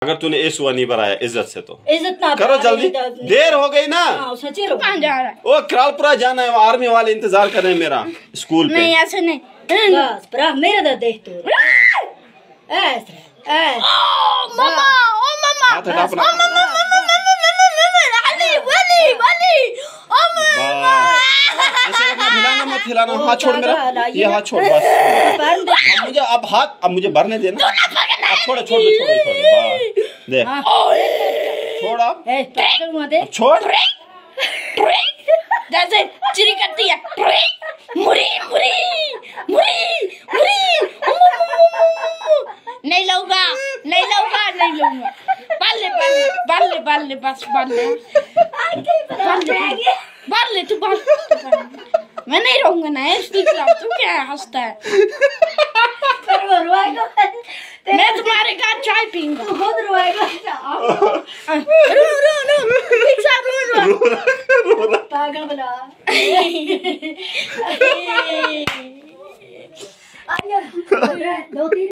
अगर तूने इस हुआ नहीं भराया इज्जत से तो इज्जत ना करो जल्दी, देर हो गई ना। सच्ची रो ओ करालपुरा जाना है, आर्मी वाले इंतजार कर रहे हैं मेरा स्कूल पे। नहीं ऐसे नहीं, बस पर मेरा दर्द देख तू ऐसे मम्मा ओ मम्मा हाथ हटा अपना। मत हिलाना, हाथ छोड़ मेरा, ये हाथ छोड़ बस। अब मुझे भरने देना। अब छोड़ दे, छोड़ अब छोड़। जैसे चिरी करती है मुरी मुरी मुरी मुरी। नहीं लूंगा बाल ले बस बाल ले तू मैं नहीं रहूंगा ना इसकी खिलाफ। तू क्या हंसता है? मैं तुम्हारे घर चाय पीऊंगा। पागल बना दो तीन